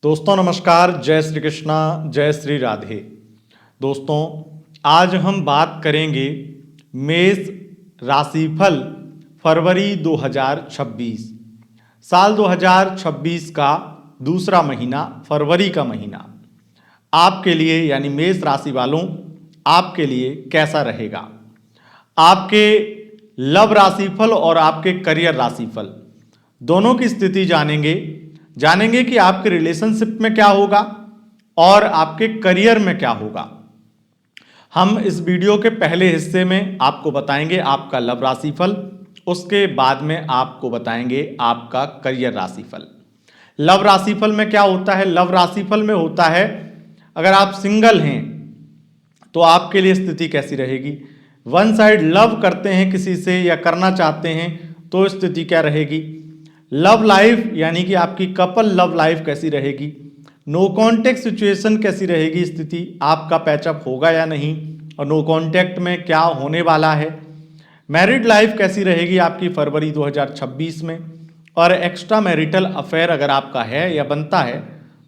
दोस्तों नमस्कार, जय श्री कृष्णा, जय श्री राधे। दोस्तों आज हम बात करेंगे मेष राशिफल फरवरी 2026 साल 2026 का दूसरा महीना, फरवरी का महीना आपके लिए यानी मेष राशि वालों आपके लिए कैसा रहेगा। आपके लव राशिफल और आपके करियर राशिफल दोनों की स्थिति जानेंगे कि आपके रिलेशनशिप में क्या होगा और आपके करियर में क्या होगा। हम इस वीडियो के पहले हिस्से में आपको बताएंगे आपका लव राशिफल, उसके बाद में आपको बताएंगे आपका करियर राशिफल। लव राशिफल में क्या होता है? लव राशिफल में होता है अगर आप सिंगल हैं तो आपके लिए स्थिति कैसी रहेगी, वन साइड लव करते हैं किसी से या करना चाहते हैं तो स्थिति क्या रहेगी, लव लाइफ यानी कि आपकी कपल लव लाइफ कैसी रहेगी, नो कॉन्टैक्ट सिचुएशन कैसी रहेगी, स्थिति आपका पैचअप होगा या नहीं और नो कॉन्टैक्ट में क्या होने वाला है, मैरिड लाइफ कैसी रहेगी आपकी फरवरी 2026 में, और एक्स्ट्रा मैरिटल अफेयर अगर आपका है या बनता है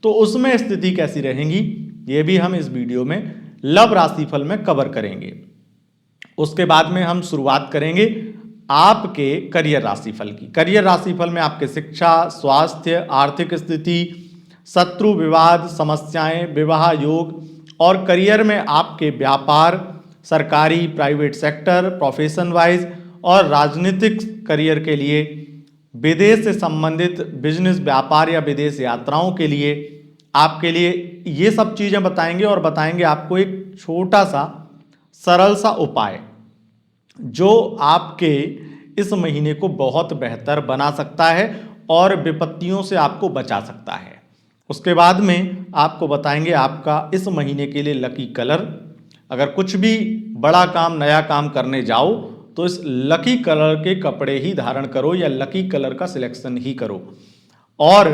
तो उसमें स्थिति कैसी रहेगी, ये भी हम इस वीडियो में लव राशिफल में कवर करेंगे। उसके बाद में हम शुरुआत करेंगे आपके करियर राशिफल की। करियर राशिफल में आपके शिक्षा, स्वास्थ्य, आर्थिक स्थिति, शत्रु, विवाद, समस्याएं, विवाह योग और करियर में आपके व्यापार, सरकारी, प्राइवेट सेक्टर, प्रोफेशन वाइज और राजनीतिक करियर के लिए, विदेश से संबंधित बिजनेस, व्यापार या विदेश यात्राओं के लिए, आपके लिए ये सब चीज़ें बताएंगे और बताएंगे आपको एक छोटा सा सरल सा उपाय जो आपके इस महीने को बहुत बेहतर बना सकता है और विपत्तियों से आपको बचा सकता है। उसके बाद में आपको बताएंगे आपका इस महीने के लिए लकी कलर। अगर कुछ भी बड़ा काम, नया काम करने जाओ तो इस लकी कलर के कपड़े ही धारण करो या लकी कलर का सिलेक्शन ही करो। और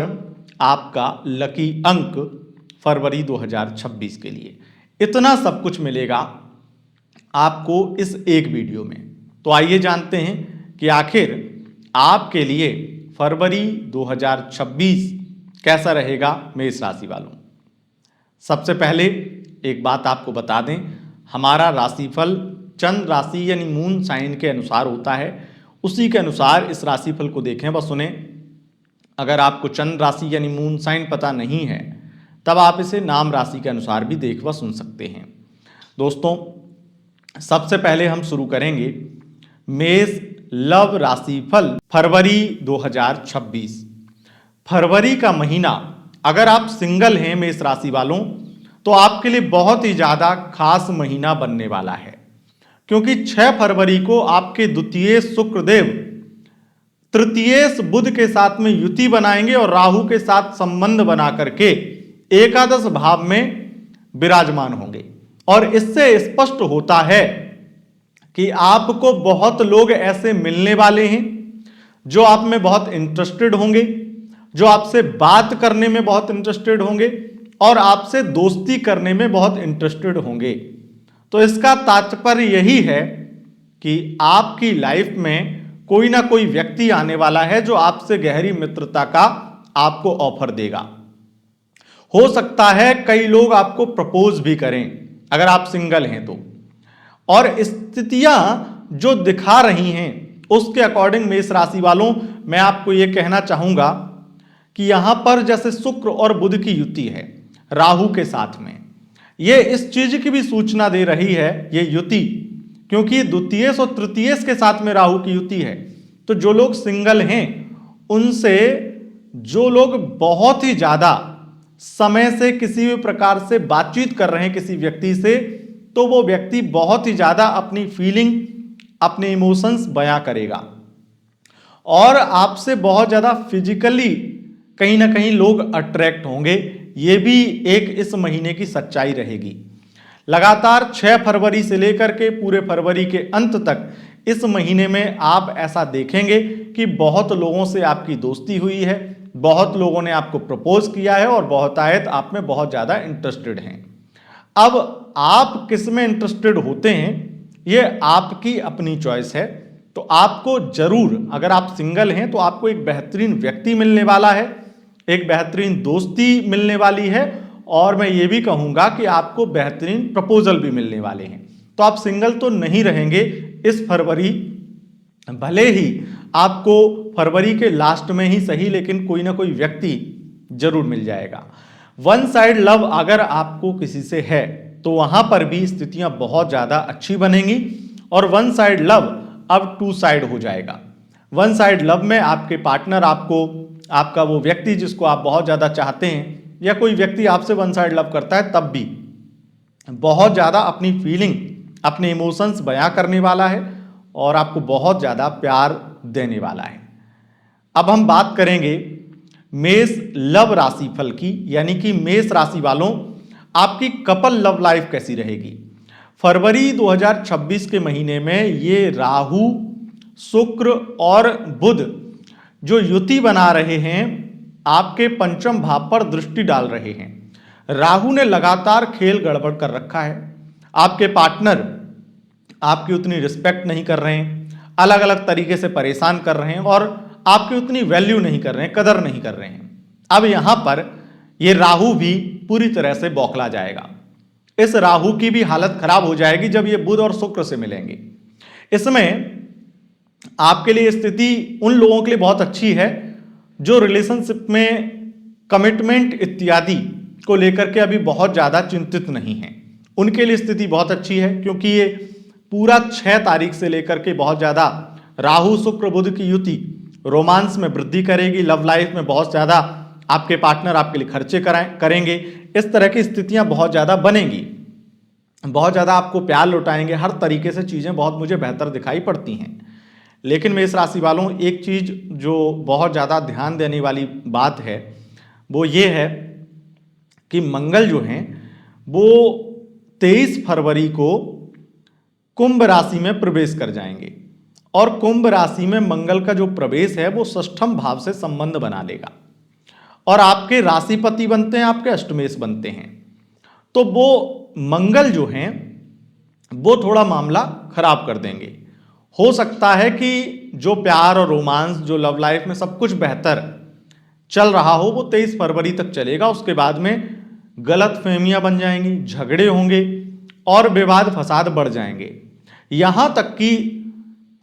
आपका लकी अंक फरवरी 2026 के लिए इतना सब कुछ मिलेगा आपको इस एक वीडियो में। तो आइए जानते हैं कि आखिर आपके लिए फरवरी 2026 कैसा रहेगा मेष राशि वालों। सबसे पहले एक बात आपको बता दें, हमारा राशिफल चंद्र राशि यानी मून साइन के अनुसार होता है, उसी के अनुसार इस राशिफल को देखें व सुने। अगर आपको चंद्र राशि यानी मून साइन पता नहीं है तब आप इसे नाम राशि के अनुसार भी देख व सुन सकते हैं। दोस्तों सबसे पहले हम शुरू करेंगे मेष लव राशिफल फरवरी 2026। फरवरी का महीना अगर आप सिंगल हैं मेष राशि वालों तो आपके लिए बहुत ही ज़्यादा खास महीना बनने वाला है, क्योंकि 6 फरवरी को आपके द्वितीय शुक्रदेव तृतीय बुध के साथ में युति बनाएंगे और राहु के साथ संबंध बना करके एकादश भाव में विराजमान होंगे। और इससे स्पष्ट होता है कि आपको बहुत लोग ऐसे मिलने वाले हैं जो आप में बहुत इंटरेस्टेड होंगे, जो आपसे बात करने में बहुत इंटरेस्टेड होंगे और आपसे दोस्ती करने में बहुत इंटरेस्टेड होंगे। तो इसका तात्पर्य यही है कि आपकी लाइफ में कोई ना कोई व्यक्ति आने वाला है जो आपसे गहरी मित्रता का आपको ऑफर देगा। हो सकता है कई लोग आपको प्रपोज भी करें अगर आप सिंगल हैं तो। और स्थितियां जो दिखा रही हैं उसके अकॉर्डिंग मेष राशि वालों मैं आपको यह कहना चाहूंगा कि यहां पर जैसे शुक्र और बुध की युति है राहु के साथ में, यह इस चीज की भी सूचना दे रही है ये युति, क्योंकि द्वितीय और तृतीय के साथ में राहु की युति है। तो जो लोग सिंगल हैं उनसे जो लोग बहुत ही ज्यादा समय से किसी भी प्रकार से बातचीत कर रहे हैं किसी व्यक्ति से, तो वो व्यक्ति बहुत ही ज्यादा अपनी फीलिंग, अपने इमोशंस बयां करेगा और आपसे बहुत ज्यादा फिजिकली कहीं ना कहीं लोग अट्रैक्ट होंगे। ये भी एक इस महीने की सच्चाई रहेगी। लगातार 6 फरवरी से लेकर के पूरे फरवरी के अंत तक इस महीने में आप ऐसा देखेंगे कि बहुत लोगों से आपकी दोस्ती हुई है, बहुत लोगों ने आपको प्रपोज किया है और बहुतायत आप में बहुत ज़्यादा इंटरेस्टेड हैं। अब आप किस में इंटरेस्टेड होते हैं ये आपकी अपनी चॉइस है। तो आपको जरूर, अगर आप सिंगल हैं तो आपको एक बेहतरीन व्यक्ति मिलने वाला है एक बेहतरीन दोस्ती मिलने वाली है और मैं ये भी कहूँगा कि आपको बेहतरीन प्रपोजल भी मिलने वाले हैं। तो आप सिंगल तो नहीं रहेंगे इस फरवरी, भले ही आपको फरवरी के लास्ट में ही सही, लेकिन कोई ना कोई व्यक्ति जरूर मिल जाएगा। वन साइड लव अगर आपको किसी से है तो वहां पर भी स्थितियां बहुत ज्यादा अच्छी बनेंगी और वन साइड लव अब टू साइड हो जाएगा। वन साइड लव में आपके पार्टनर आपको, आपका वो व्यक्ति जिसको आप बहुत ज्यादा चाहते हैं या कोई व्यक्ति आपसे वन साइड लव करता है, तब भी बहुत ज्यादा अपनी फीलिंग, अपने इमोशंस बयां करने वाला है और आपको बहुत ज्यादा प्यार देने वाला है। अब हम बात करेंगे मेष लव राशिफल की, यानी कि मेष राशि वालों आपकी कपल लव लाइफ कैसी रहेगी। फरवरी 2026 के महीने में ये राहु, शुक्र और बुध जो युति बना रहे हैं आपके पंचम भाव पर दृष्टि डाल रहे हैं। राहु ने लगातार खेल गड़बड़ कर रखा है। आपके पार्टनर आपकी उतनी रिस्पेक्ट नहीं कर रहे हैं, अलग अलग तरीके से परेशान कर रहे हैं और आपकी उतनी वैल्यू नहीं कर रहे हैं, कदर नहीं कर रहे हैं। अब यहां पर यह राहु भी पूरी तरह से बौखला जाएगा। इस राहु की भी हालत खराब हो जाएगी जब ये बुध और शुक्र से मिलेंगे। इसमें आपके लिए स्थिति उन लोगों के लिए बहुत अच्छी है जो रिलेशनशिप में कमिटमेंट इत्यादि को लेकर के अभी बहुत ज्यादा चिंतित नहीं हैं। उनके लिए स्थिति बहुत अच्छी है क्योंकि ये पूरा 6 तारीख से लेकर के बहुत ज्यादा राहु शुक्र बुध की युति रोमांस में वृद्धि करेगी। लव लाइफ में बहुत ज्यादा आपके पार्टनर आपके लिए खर्चे करेंगे। इस तरह की स्थितियां बहुत ज्यादा बनेंगी, बहुत ज्यादा आपको प्यार लौटाएंगे। हर तरीके से चीजें बहुत मुझे बेहतर दिखाई पड़ती हैं। लेकिन मेष राशि वालों एक चीज जो बहुत ज्यादा ध्यान देने वाली बात है वो ये है कि मंगल जो हैं वो 23 फरवरी को कुंभ राशि में प्रवेश कर जाएंगे और कुंभ राशि में मंगल का जो प्रवेश है वो षष्ठम भाव से संबंध बना लेगा और आपके राशिपति बनते हैं, आपके अष्टमेश बनते हैं। तो वो मंगल जो हैं वो थोड़ा मामला खराब कर देंगे। हो सकता है कि जो प्यार और रोमांस, जो लव लाइफ में सब कुछ बेहतर चल रहा हो वो 23 फरवरी तक चलेगा। उसके बाद में गलत फहमियां बन जाएंगी, झगड़े होंगे और विवाद फसाद बढ़ जाएंगे। यहां तक कि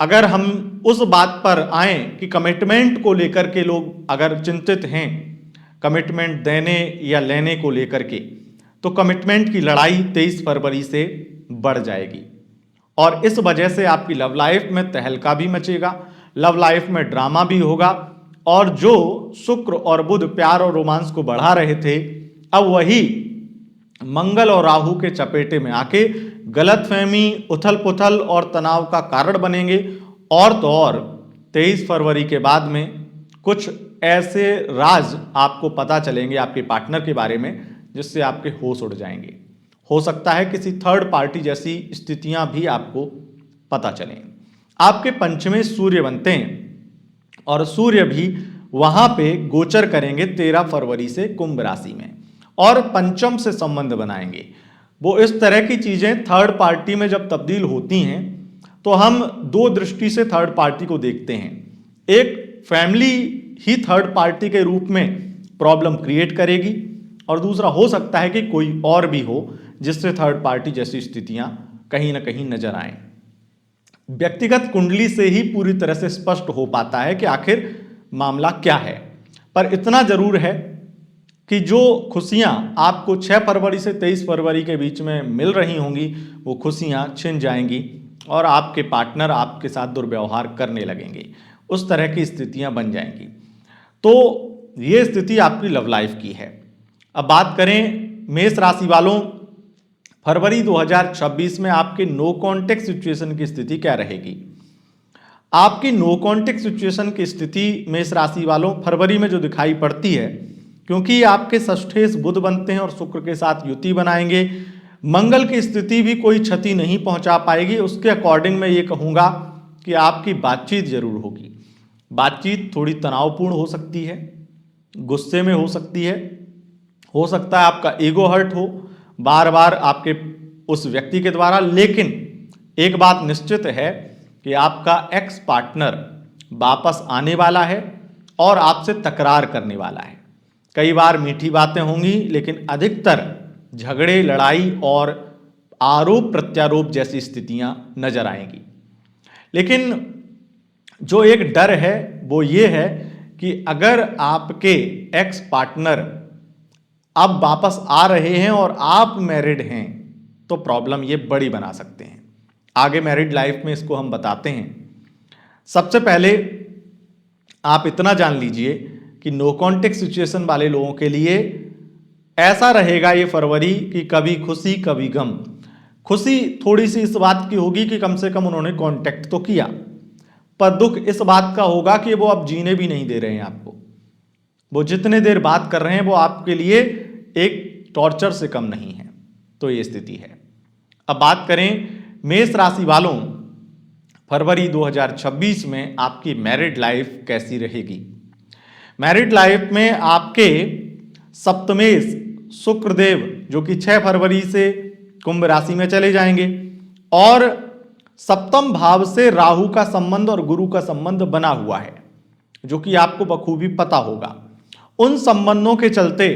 अगर हम उस बात पर आए कि कमिटमेंट को लेकर के लोग अगर चिंतित हैं, कमिटमेंट देने या लेने को लेकर के, तो कमिटमेंट की लड़ाई 23 फरवरी से बढ़ जाएगी और इस वजह से आपकी लव लाइफ में तहलका भी मचेगा, लव लाइफ में ड्रामा भी होगा और जो शुक्र और बुध प्यार और रोमांस को बढ़ा रहे थे अब वही मंगल और राहु के चपेटे में आके गलतफहमी, उथल पुथल और तनाव का कारण बनेंगे। और तो और 23 फरवरी के बाद में कुछ ऐसे राज आपको पता चलेंगे आपके पार्टनर के बारे में जिससे आपके होश उड़ जाएंगे। हो सकता है किसी थर्ड पार्टी जैसी स्थितियां भी आपको पता चलें। आपके पंचमें सूर्य बनते हैं और सूर्य भी वहां पे गोचर करेंगे 13 फरवरी से कुंभ राशि में और पंचम से संबंध बनाएंगे। वो इस तरह की चीजें थर्ड पार्टी में जब तब्दील होती हैं तो हम दो दृष्टि से थर्ड पार्टी को देखते हैं। एक, फैमिली ही थर्ड पार्टी के रूप में प्रॉब्लम क्रिएट करेगी और दूसरा हो सकता है कि कोई और भी हो जिससे थर्ड पार्टी जैसी स्थितियां कहीं ना कहीं नजर आए। व्यक्तिगत कुंडली से ही पूरी तरह से स्पष्ट हो पाता है कि आखिर मामला क्या है। पर इतना जरूर है कि जो खुशियां आपको 6 फरवरी से 23 फरवरी के बीच में मिल रही होंगी वो खुशियां छिन जाएंगी और आपके पार्टनर आपके साथ दुर्व्यवहार करने लगेंगे। उस तरह की स्थितियां बन जाएंगी। तो ये स्थिति आपकी लव लाइफ की है। अब बात करें मेष राशि वालों, फरवरी 2026 में आपके नो कॉन्टेक्ट सिचुएशन की स्थिति क्या रहेगी। आपकी नो कॉन्टेक्ट सिचुएशन की स्थिति मेष राशि वालों फरवरी में जो दिखाई पड़ती है, क्योंकि आपके षष्ठेश बुध बनते हैं और शुक्र के साथ युति बनाएंगे, मंगल की स्थिति भी कोई क्षति नहीं पहुंचा पाएगी। उसके अकॉर्डिंग मैं ये कहूँगा कि आपकी बातचीत जरूर होगी। बातचीत थोड़ी तनावपूर्ण हो सकती है, गुस्से में हो सकती है, हो सकता है आपका ईगो हर्ट हो बार बार आपके उस व्यक्ति के द्वारा। लेकिन एक बात निश्चित है कि आपका एक्स पार्टनर वापस आने वाला है और आपसे तकरार करने वाला है। कई बार मीठी बातें होंगी, लेकिन अधिकतर झगड़े, लड़ाई और आरोप प्रत्यारोप जैसी स्थितियां नजर आएंगी। लेकिन जो एक डर है वो ये है कि अगर आपके एक्स पार्टनर अब वापस आ रहे हैं और आप मैरिड हैं तो प्रॉब्लम ये बड़ी बना सकते हैं। आगे मैरिड लाइफ में इसको हम बताते हैं। सबसे पहले आप इतना जान लीजिए कि नो कॉन्टेक्ट सिचुएशन वाले लोगों के लिए ऐसा रहेगा ये फरवरी कि कभी खुशी कभी गम। खुशी थोड़ी सी इस बात की होगी कि कम से कम उन्होंने कांटेक्ट तो किया, पर दुख इस बात का होगा कि वो अब जीने भी नहीं दे रहे हैं आपको। वो जितने देर बात कर रहे हैं वो आपके लिए एक टॉर्चर से कम नहीं है। तो ये स्थिति है। अब बात करें मेष राशि वालों, फरवरी 2026 में आपकी मैरिड लाइफ कैसी रहेगी। मैरिड लाइफ में आपके सप्तमेश शुक्रदेव जो कि 6 फरवरी से कुंभ राशि में चले जाएंगे और सप्तम भाव से राहु का संबंध और गुरु का संबंध बना हुआ है, जो कि आपको बखूबी पता होगा। उन संबंधों के चलते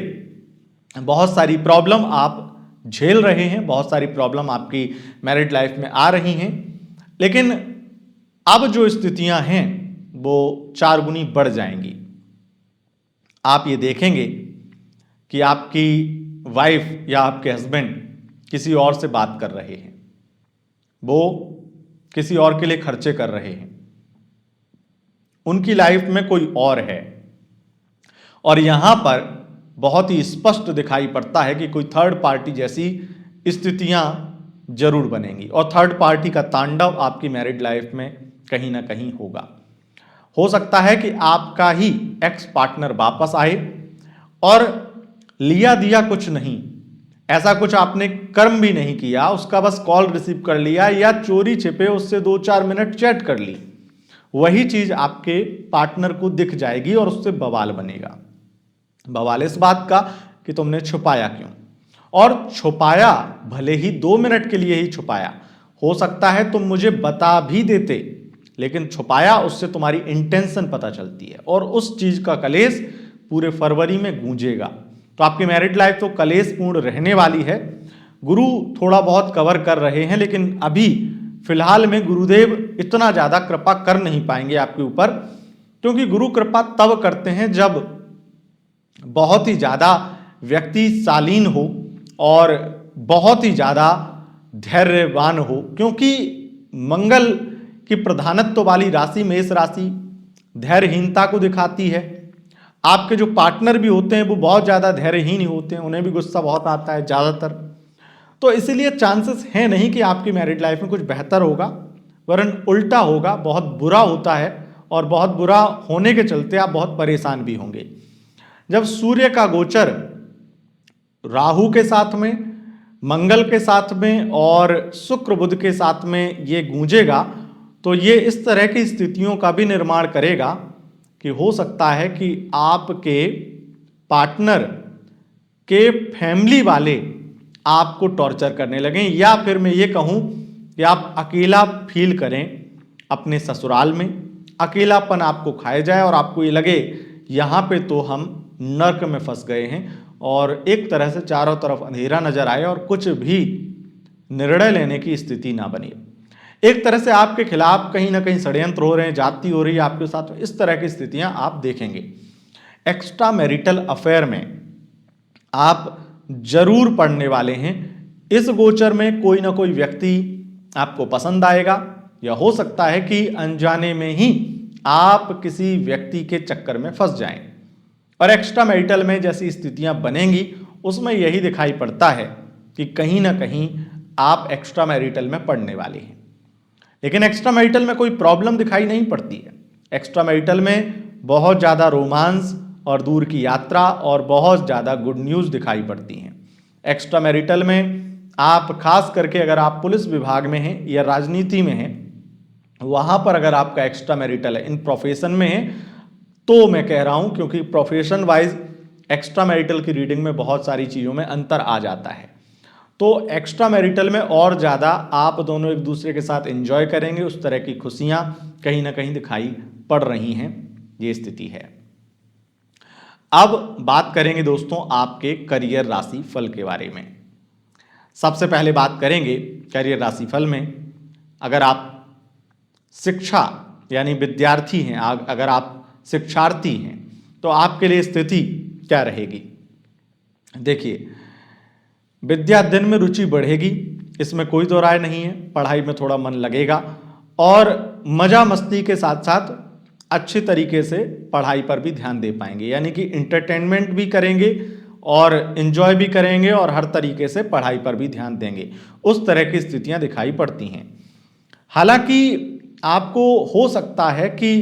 बहुत सारी प्रॉब्लम आप झेल रहे हैं, बहुत सारी प्रॉब्लम आपकी मैरिड लाइफ में आ रही हैं। लेकिन अब जो स्थितियां हैं वो 4 गुनी बढ़ जाएंगी। आप ये देखेंगे कि आपकी वाइफ या आपके हस्बैंड किसी और से बात कर रहे हैं, वो किसी और के लिए खर्चे कर रहे हैं, उनकी लाइफ में कोई और है। और यहां पर बहुत ही स्पष्ट दिखाई पड़ता है कि कोई थर्ड पार्टी जैसी स्थितियां जरूर बनेंगी और थर्ड पार्टी का तांडव आपकी मैरिड लाइफ में कहीं ना कहीं होगा। हो सकता है कि आपका ही एक्स पार्टनर वापस आए और लिया दिया कुछ नहीं, ऐसा कुछ आपने कर्म भी नहीं किया, उसका बस कॉल रिसीव कर लिया या चोरी छिपे उससे 2-4 मिनट चैट कर ली, वही चीज आपके पार्टनर को दिख जाएगी और उससे बवाल बनेगा। बवाल इस बात का कि तुमने छुपाया क्यों, और छुपाया भले ही 2 मिनट के लिए ही छुपाया, हो सकता है तुम मुझे बता भी देते, लेकिन छुपाया उससे तुम्हारी इंटेंशन पता चलती है और उस चीज का कलेश पूरे फरवरी में गूंजेगा। तो आपकी मैरिड लाइफ तो कलेशपूर्ण रहने वाली है। गुरु थोड़ा बहुत कवर कर रहे हैं, लेकिन अभी फिलहाल में गुरुदेव इतना ज्यादा कृपा कर नहीं पाएंगे आपके ऊपर, क्योंकि गुरु कृपा तब करते हैं जब बहुत ही ज्यादा व्यक्ति शालीन हो और बहुत ही ज्यादा धैर्यवान हो, क्योंकि मंगल की प्रधानत्व वाली राशि मेष राशि धैर्यहीनता को दिखाती है। आपके जो पार्टनर भी होते हैं वो बहुत ज़्यादा धैर्यहीन ही होते हैं, उन्हें भी गुस्सा बहुत आता है ज़्यादातर। तो इसीलिए चांसेस हैं नहीं कि आपकी मैरिड लाइफ में कुछ बेहतर होगा, वरन उल्टा होगा, बहुत बुरा होता है और बहुत बुरा होने के चलते आप बहुत परेशान भी होंगे। जब सूर्य का गोचर राहु के साथ में, मंगल के साथ में और शुक्र बुध के साथ में ये गूंजेगा, तो ये इस तरह की स्थितियों का भी निर्माण करेगा कि हो सकता है कि आपके पार्टनर के फैमिली वाले आपको टॉर्चर करने लगें, या फिर मैं ये कहूँ कि आप अकेला फील करें अपने ससुराल में, अकेलापन आपको खाए जाए और आपको ये लगे यहाँ पे तो हम नर्क में फंस गए हैं और एक तरह से चारों तरफ अंधेरा नजर आए और कुछ भी निर्णय लेने की स्थिति ना बनी। एक तरह से आपके खिलाफ कहीं ना कहीं षड्यंत्र हो रहे हैं, जाति हो रही है आपके साथ, इस तरह की स्थितियां आप देखेंगे। एक्स्ट्रा मैरिटल अफेयर में आप जरूर पड़ने वाले हैं। इस गोचर में कोई ना कोई व्यक्ति आपको पसंद आएगा, या हो सकता है कि अनजाने में ही आप किसी व्यक्ति के चक्कर में फंस जाएं। और एक्स्ट्रा मैरिटल में जैसी स्थितियां बनेंगी उसमें यही दिखाई पड़ता है कि कहीं ना कहीं आप एक्स्ट्रा मैरिटल में पड़ने वाले हैं। लेकिन एक्स्ट्रा मैरिटल में कोई प्रॉब्लम दिखाई नहीं पड़ती है। एक्स्ट्रा मैरिटल में बहुत ज़्यादा रोमांस और दूर की यात्रा और बहुत ज़्यादा गुड न्यूज़ दिखाई पड़ती हैं। एक्स्ट्रा मैरिटल में आप खास करके अगर आप पुलिस विभाग में हैं या राजनीति में हैं, वहाँ पर अगर आपका एक्स्ट्रा मैरिटल है, इन प्रोफेशन में है, तो मैं कह रहा हूँ, क्योंकि प्रोफेशन वाइज एक्स्ट्रा मैरिटल की रीडिंग में बहुत सारी चीज़ों में अंतर आ जाता है, तो एक्स्ट्रा मैरिटल में और ज़्यादा आप दोनों एक दूसरे के साथ एंजॉय करेंगे। उस तरह की खुशियाँ कहीं ना कहीं दिखाई पड़ रही हैं, ये स्थिति है। अब बात करेंगे दोस्तों आपके करियर राशि फल के बारे में। सबसे पहले बात करेंगे करियर राशि फल में। अगर आप शिक्षा यानी विद्यार्थी हैं, अगर आप शिक्षार्थी हैं, तो आपके लिए स्थिति क्या रहेगी। देखिए, विद्या दिन में रुचि बढ़ेगी, इसमें कोई दो राय नहीं है। पढ़ाई में थोड़ा मन लगेगा और मजा मस्ती के साथ साथ अच्छे तरीके से पढ़ाई पर भी ध्यान दे पाएंगे, यानी कि इंटरटेनमेंट भी करेंगे और एंजॉय भी करेंगे और हर तरीके से पढ़ाई पर भी ध्यान देंगे। उस तरह की स्थितियां दिखाई पड़ती हैं। हालांकि आपको हो सकता है कि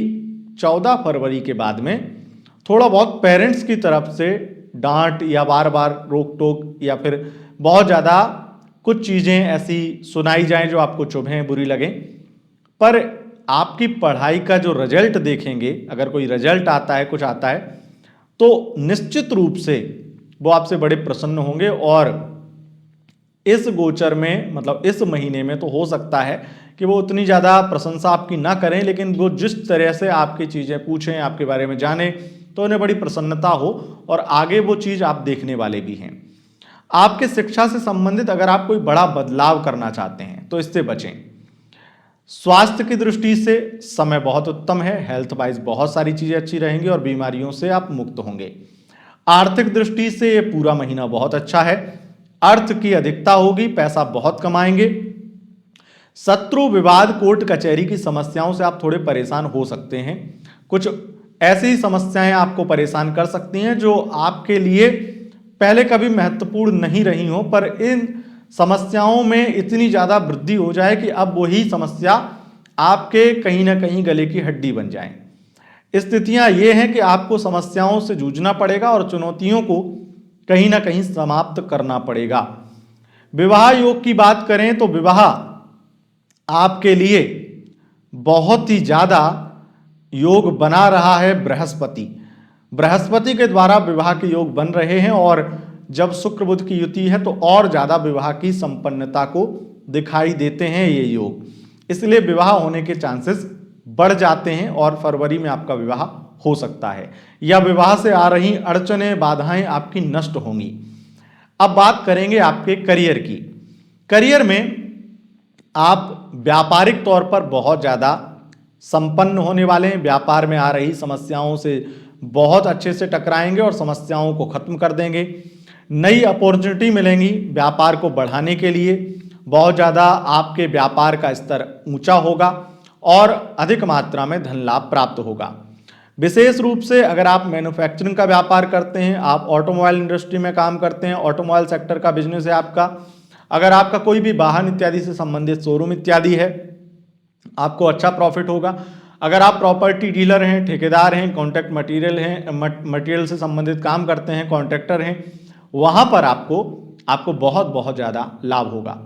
14 फरवरी के बाद में थोड़ा बहुत पेरेंट्स की तरफ से डांट या बार बार रोक टोक या फिर बहुत ज़्यादा कुछ चीज़ें ऐसी सुनाई जाएं जो आपको चुभें, बुरी लगें, पर आपकी पढ़ाई का जो रिजल्ट देखेंगे, अगर कोई रिजल्ट आता है, कुछ आता है, तो निश्चित रूप से वो आपसे बड़े प्रसन्न होंगे। और इस गोचर में, मतलब इस महीने में, तो हो सकता है कि वो उतनी ज़्यादा प्रशंसा आपकी ना करें, लेकिन वो जिस तरह से आपकी चीज़ें पूछें, आपके बारे में जाने, तो उन्हें बड़ी प्रसन्नता हो और आगे वो चीज़ आप देखने वाले भी हैं। आपके शिक्षा से संबंधित अगर आप कोई बड़ा बदलाव करना चाहते हैं तो इससे बचें। स्वास्थ्य की दृष्टि से समय बहुत उत्तम है, हेल्थ वाइज बहुत सारी चीजें अच्छी रहेंगी और बीमारियों से आप मुक्त होंगे। आर्थिक दृष्टि से ये पूरा महीना बहुत अच्छा है, अर्थ की अधिकता होगी, पैसा बहुत कमाएंगे। शत्रु, विवाद, कोर्ट कचहरी की समस्याओं से आप थोड़े परेशान हो सकते हैं। कुछ ऐसी समस्याएं आपको परेशान कर सकती हैं जो आपके लिए पहले कभी महत्वपूर्ण नहीं रही हो, पर इन समस्याओं में इतनी ज़्यादा वृद्धि हो जाए कि अब वही समस्या आपके कहीं ना कहीं गले की हड्डी बन जाए। स्थितियां ये हैं कि आपको समस्याओं से जूझना पड़ेगा और चुनौतियों को कहीं ना कहीं समाप्त करना पड़ेगा। विवाह योग की बात करें तो विवाह आपके लिए बहुत ही ज़्यादा योग बना रहा है। बृहस्पति के द्वारा विवाह के योग बन रहे हैं और जब शुक्र बुध की युति है तो और ज्यादा विवाह की संपन्नता को दिखाई देते हैं ये योग, इसलिए विवाह होने के चांसेस बढ़ जाते हैं और फरवरी में आपका विवाह हो सकता है या विवाह से आ रही अड़चनें, बाधाएं आपकी नष्ट होंगी। अब बात करेंगे आपके करियर की। करियर में आप व्यापारिक तौर पर बहुत ज्यादा संपन्न होने वाले हैं। व्यापार में आ रही समस्याओं से बहुत अच्छे से टकराएंगे और समस्याओं को खत्म कर देंगे। नई अपॉर्चुनिटी मिलेंगी व्यापार को बढ़ाने के लिए। बहुत ज़्यादा आपके व्यापार का स्तर ऊंचा होगा और अधिक मात्रा में धन लाभ प्राप्त होगा। विशेष रूप से अगर आप मैन्युफैक्चरिंग का व्यापार करते हैं, आप ऑटोमोबाइल इंडस्ट्री में काम करते हैं, ऑटोमोबाइल सेक्टर का बिजनेस है आपका, अगर आपका कोई भी वाहन इत्यादि से संबंधित शोरूम इत्यादि है, आपको अच्छा प्रॉफिट होगा। अगर आप प्रॉपर्टी डीलर हैं, ठेकेदार हैं, कॉन्ट्रैक्ट मटेरियल से संबंधित काम करते हैं, कॉन्ट्रैक्टर हैं, वहां पर आपको बहुत ज़्यादा लाभ होगा।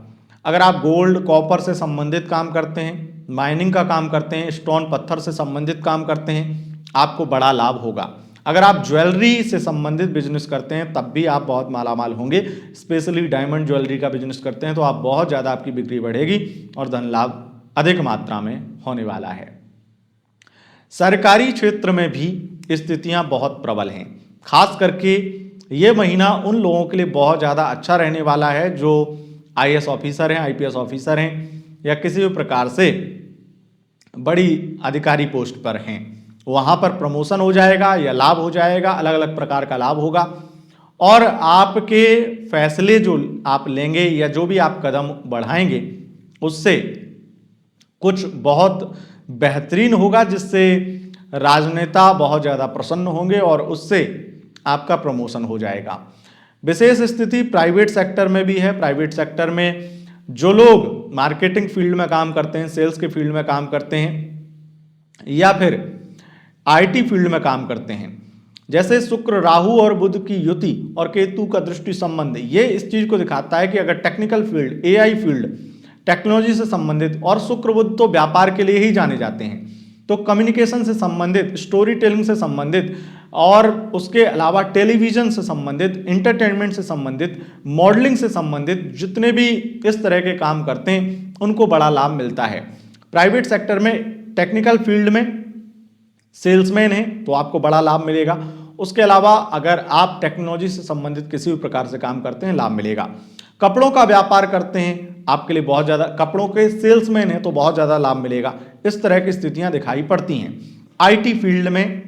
अगर आप गोल्ड कॉपर से संबंधित काम करते हैं, माइनिंग का काम करते हैं, स्टोन पत्थर से संबंधित काम करते हैं, आपको बड़ा लाभ होगा। अगर आप ज्वेलरी से संबंधित बिजनेस करते हैं तब भी आप बहुत मालामाल होंगे। स्पेशली डायमंड ज्वेलरी का बिजनेस करते हैं तो आप बहुत ज़्यादा आपकी बिक्री बढ़ेगी और धन लाभ अधिक मात्रा में होने वाला है। सरकारी क्षेत्र में भी स्थितियां बहुत प्रबल हैं। खास करके ये महीना उन लोगों के लिए बहुत ज़्यादा अच्छा रहने वाला है जो IAS ऑफिसर हैं, IPS ऑफिसर हैं या किसी भी प्रकार से बड़ी अधिकारी पोस्ट पर हैं। वहाँ पर प्रमोशन हो जाएगा या लाभ हो जाएगा, अलग अलग प्रकार का लाभ होगा और आपके फैसले जो आप लेंगे या जो भी आप कदम बढ़ाएंगे उससे कुछ बहुत बेहतरीन होगा, जिससे राजनेता बहुत ज़्यादा प्रसन्न होंगे और उससे आपका प्रमोशन हो जाएगा। विशेष स्थिति प्राइवेट सेक्टर में भी है। प्राइवेट सेक्टर में जो लोग मार्केटिंग फील्ड में काम करते हैं, सेल्स के फील्ड में काम करते हैं या फिर IT फील्ड में काम करते हैं, जैसे शुक्र, राहु और बुध की युति और केतु का दृष्टि संबंध, ये इस चीज को दिखाता है कि अगर technical field, AI field, technology से संबंधित, और शुक्र बुध तो व्यापार के लिए ही जाने जाते हैं, तो कम्युनिकेशन से संबंधित, स्टोरी टेलिंग से संबंधित और उसके अलावा टेलीविजन से संबंधित, इंटरटेनमेंट से संबंधित, मॉडलिंग से संबंधित जितने भी इस तरह के काम करते हैं उनको बड़ा लाभ मिलता है। प्राइवेट सेक्टर में टेक्निकल फील्ड में सेल्समैन है तो आपको बड़ा लाभ मिलेगा उसके अलावा अगर आप टेक्नोलॉजी से संबंधित किसी भी प्रकार से काम करते हैं लाभ मिलेगा। कपड़ों का व्यापार करते हैं आपके लिए बहुत ज़्यादा, कपड़ों के सेल्समैन हैं तो बहुत ज़्यादा लाभ मिलेगा। इस तरह की स्थितियां दिखाई पड़ती हैं। आईटी फील्ड में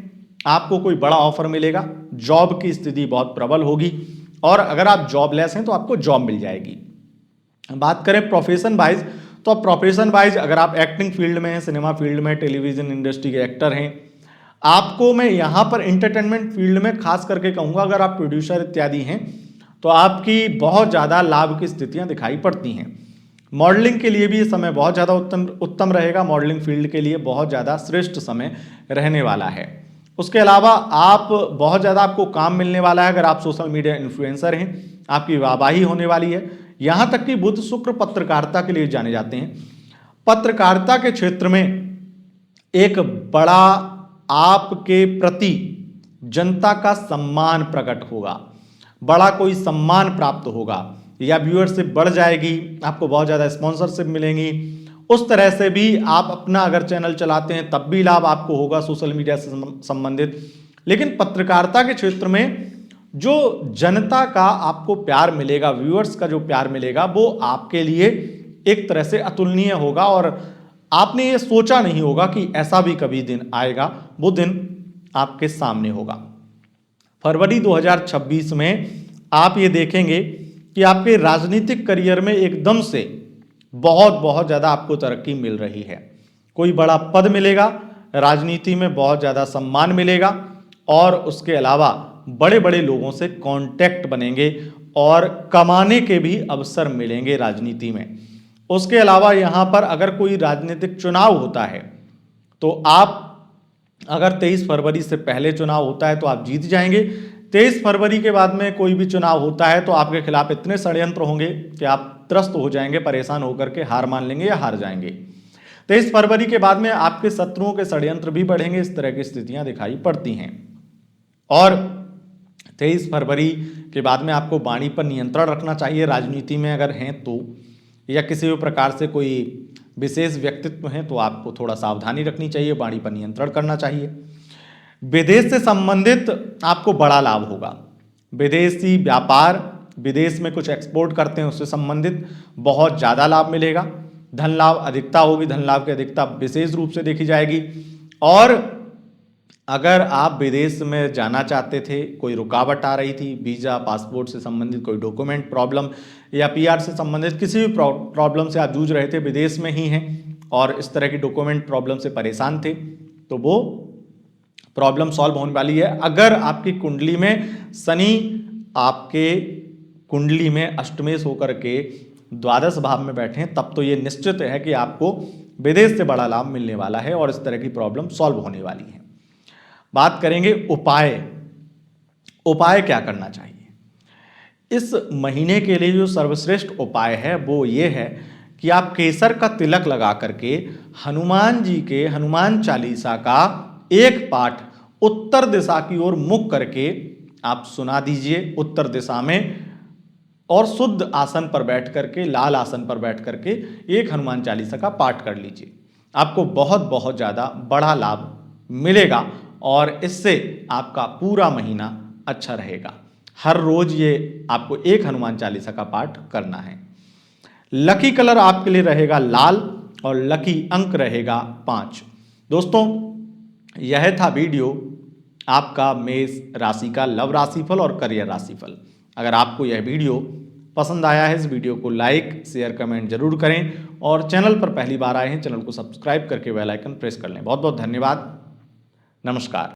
आपको कोई बड़ा ऑफर मिलेगा, जॉब की स्थिति बहुत प्रबल होगी और अगर आप जॉबलेस हैं तो आपको जॉब मिल जाएगी। बात करें प्रोफेशन वाइज, तो अब प्रोफेशन वाइज अगर आप एक्टिंग फील्ड में हैं, सिनेमा फील्ड में, टेलीविजन इंडस्ट्री के एक्टर हैं, आपको मैं यहां पर एंटरटेनमेंट फील्ड में खास करके कहूंगा अगर आप प्रोड्यूसर इत्यादि हैं तो आपकी बहुत ज़्यादा लाभ की स्थितियां दिखाई पड़ती हैं। मॉडलिंग के लिए भी ये समय बहुत ज़्यादा उत्तम रहेगा। मॉडलिंग फील्ड के लिए बहुत ज़्यादा श्रेष्ठ समय रहने वाला है। उसके अलावा आप बहुत ज़्यादा आपको काम मिलने वाला है। अगर आप सोशल मीडिया इन्फ्लुएंसर हैं, आपकी वाहवाही होने वाली है। यहाँ तक कि बुध शुक्र पत्रकारिता के लिए जाने जाते हैं। पत्रकारिता के क्षेत्र में एक बड़ा आपके प्रति जनता का सम्मान प्रकट होगा, बड़ा कोई सम्मान प्राप्त होगा या व्यूअरशिप बढ़ जाएगी, आपको बहुत ज़्यादा स्पॉन्सरशिप मिलेंगी। उस तरह से भी आप अपना अगर चैनल चलाते हैं तब भी लाभ आपको होगा सोशल मीडिया से संबंधित। लेकिन पत्रकारिता के क्षेत्र में जो जनता का आपको प्यार मिलेगा, व्यूअर्स का जो प्यार मिलेगा, वो आपके लिए एक तरह से अतुलनीय होगा और आपने ये सोचा नहीं होगा कि ऐसा भी कभी दिन आएगा। वो दिन आपके सामने होगा। फरवरी 2026 में आप ये देखेंगे कि आपके राजनीतिक करियर में एकदम से बहुत ज़्यादा आपको तरक्की मिल रही है। कोई बड़ा पद मिलेगा, राजनीति में बहुत ज़्यादा सम्मान मिलेगा और उसके अलावा बड़े बड़े लोगों से कांटेक्ट बनेंगे और कमाने के भी अवसर मिलेंगे राजनीति में। उसके अलावा यहाँ पर अगर कोई राजनीतिक चुनाव होता है तो आप अगर 23 फरवरी से पहले चुनाव होता है तो आप जीत जाएंगे। 23 फरवरी के बाद में कोई भी चुनाव होता है तो आपके खिलाफ इतने षड्यंत्र होंगे कि आप त्रस्त हो जाएंगे, परेशान होकर के हार मान लेंगे या हार जाएंगे। 23 फरवरी के बाद में आपके शत्रुओं के षड्यंत्र भी बढ़ेंगे। इस तरह की स्थितियां दिखाई पड़ती हैं। और 23 फरवरी के बाद में आपको वाणी पर नियंत्रण रखना चाहिए। राजनीति में अगर हैं तो या किसी भी प्रकार से कोई विशेष व्यक्तित्व हैं तो आपको थोड़ा सावधानी रखनी चाहिए, वाणी पर नियंत्रण करना चाहिए। विदेश से संबंधित आपको बड़ा लाभ होगा। विदेशी व्यापार, विदेश में कुछ एक्सपोर्ट करते हैं उससे संबंधित बहुत ज़्यादा लाभ मिलेगा। धन लाभ अधिकता होगी, धन लाभ की अधिकता विशेष रूप से देखी जाएगी। और अगर आप विदेश में जाना चाहते थे, कोई रुकावट आ रही थी, वीज़ा, पासपोर्ट से संबंधित कोई डॉक्यूमेंट प्रॉब्लम या पीआर से संबंधित किसी भी प्रॉब्लम से आप जूझ रहे थे, विदेश में ही हैं और इस तरह की डॉक्यूमेंट प्रॉब्लम से परेशान थे, तो वो प्रॉब्लम सॉल्व होने वाली है। अगर आपकी कुंडली में शनि आपके कुंडली में अष्टमेश होकर के द्वादश भाव में बैठे हैं तब तो ये निश्चित है कि आपको विदेश से बड़ा लाभ मिलने वाला है और इस तरह की प्रॉब्लम सॉल्व होने वाली है। बात करेंगे उपाय क्या करना चाहिए। इस महीने के लिए जो सर्वश्रेष्ठ उपाय है वो ये है कि आप केसर का तिलक लगा करके हनुमान जी के हनुमान चालीसा का एक पाठ उत्तर दिशा की ओर मुख करके आप सुना दीजिए उत्तर दिशा में, और शुद्ध आसन पर बैठ करके, लाल आसन पर बैठ करके एक हनुमान चालीसा का पाठ कर लीजिए। आपको बहुत ज़्यादा बड़ा लाभ मिलेगा और इससे आपका पूरा महीना अच्छा रहेगा। हर रोज ये आपको एक हनुमान चालीसा का पाठ करना है। लकी कलर आपके लिए रहेगा लाल और लकी अंक रहेगा 5। दोस्तों, यह था वीडियो आपका मेष राशि का लव राशिफल और करियर राशिफल। अगर आपको यह वीडियो पसंद आया है, इस वीडियो को लाइक, शेयर, कमेंट जरूर करें और चैनल पर पहली बार आए हैं, चैनल को सब्सक्राइब करके बेल आइकन प्रेस कर लें। बहुत बहुत धन्यवाद। नमस्कार।